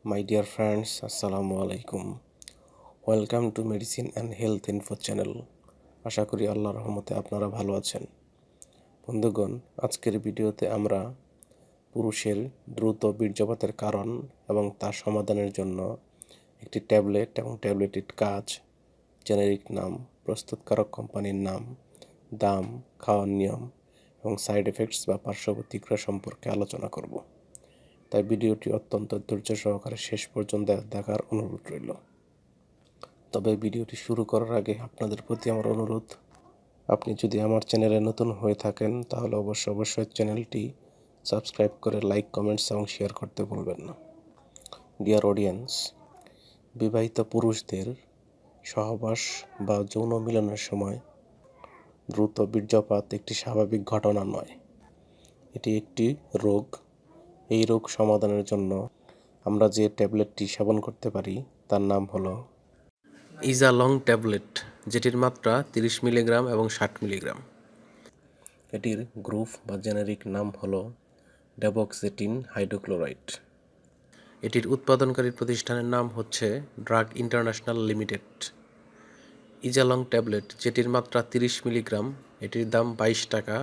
My dear friends, Assalamu alaikum. Welcome to medicine and health info channel. আশা করি আল্লাহর রহমতে আপনারা ভালো আছেন। বন্ধুগণ, আজকের ভিডিওতে আমরা পুরুষের দ্রুত বীর্যপাতের কারণ এবং তার সমাধানের জন্য একটি ট্যাবলেট এবং ট্যাবলেটের কাজ, জেনেরিক নাম, প্রস্তুতকারক কোম্পানির নাম, দাম, খাওয়ার নিয়ম এবং সাইড এফেক্টস বা পার্শ্ব প্রতিক্রিয়া সম্পর্কে আলোচনা করব। তাই ভিডিওটি অত্যন্ত ধৈর্য সহকারে শেষ পর্যন্ত দেখার অনুরোধ রইল। তবে ভিডিওটি শুরু করার আগে আপনাদের প্রতি আমার অনুরোধ, আপনি যদি আমার চ্যানেলে নতুন হয়ে থাকেন তাহলে অবশ্যই চ্যানেলটি সাবস্ক্রাইব করে লাইক, কমেন্টস এবং শেয়ার করতে ভুলবেন না। ডিয়ার অডিয়েন্স, বিবাহিত পুরুষদের সহবাস বা যৌন মিলনের সময় দ্রুত বীর্যপাত একটি স্বাভাবিক ঘটনা নয়, এটি একটি রোগ। এই রোগ সমাধানের জন্য আমরা যে ট্যাবলেটটি সেবন করতে পারি তার নাম হলো ইজালং ট্যাবলেট, যেটির মাত্রা 30 মিলিগ্রাম এবং 60 মিলিগ্রাম। এটির গ্রুপ বা জেনেরিক নাম হলো ডেবক্সেটিন হাইড্রোক্লোরাইড। এটির উৎপাদনকারী প্রতিষ্ঠানের নাম হচ্ছে ড্রাগ ইন্টারন্যাশনাল লিমিটেড। ইজালং ট্যাবলেট, যেটির মাত্রা 30 মিলিগ্রাম, এটির দাম 22 টাকা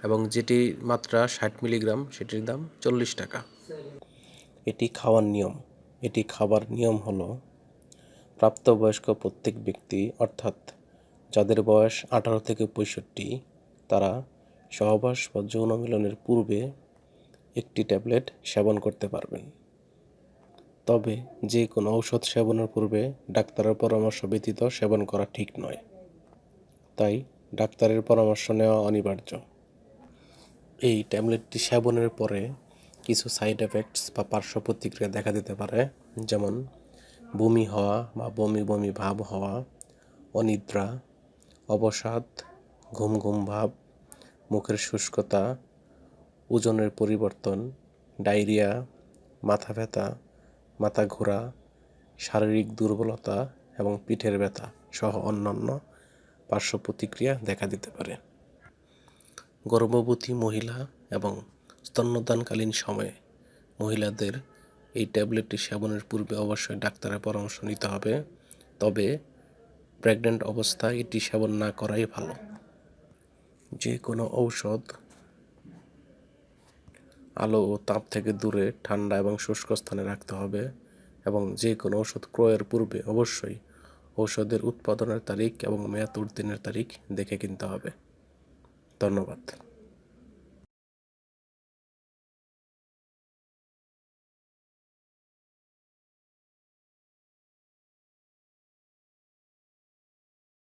এবং যেটির মাত্রা 60 মিলিগ্রাম সেটির দাম 40 টাকা। এটি খাওয়ার নিয়ম। এটি খাবার নিয়ম হলো প্রাপ্তবয়স্ক প্রত্যেক ব্যক্তি, অর্থাৎ যাদের বয়স 18 থেকে 65, তারা সহবাস বা যৌন মিলনের পূর্বে একটি ট্যাবলেট সেবন করতে পারবেন। তবে যে কোনো ঔষধ সেবনের পূর্বে ডাক্তারের পরামর্শ ব্যতীত সেবন করা ঠিক নয়, তাই ডাক্তারের পরামর্শ নেওয়া অনিবার্য। এই ট্যাবলেটটি সেবনের পরে কিছু সাইড এফেক্টস বা পার্শ্ব প্রতিক্রিয়া দেখা দিতে পারে, যেমন বমি হওয়া বা বমি বমি ভাব হওয়া, অনিদ্রা, অবসাদ, ঘুম ঘুম ভাব, মুখের শুষ্কতা, ওজনের পরিবর্তন, ডায়রিয়া, মাথা ব্যথা, মাথা ঘোরা, শারীরিক দুর্বলতা এবং পিঠের ব্যথা সহ অন্যান্য পার্শ্ব প্রতিক্রিয়া দেখা দিতে পারে। গর্ভবতী মহিলা এবং স্তন্যদানকালীন সময়ে মহিলাদের এই ট্যাবলেটটি সেবনের পূর্বে অবশ্যই ডাক্তারের পরামর্শ নিতে হবে। তবে প্রেগন্যান্ট অবস্থায় এটি সেবন না করাই ভালো। যে কোনো ঔষধ আলো ও তাপ থেকে দূরে ঠান্ডা এবং শুষ্ক স্থানে রাখতে হবে এবং যে কোনো ওষুধ ক্রয়ের পূর্বে অবশ্যই ঔষধের উৎপাদনের তারিখ এবং মেয়াদ উত্তীর্ণের তারিখ দেখে কিনতে হবে। ধন্যবাদ।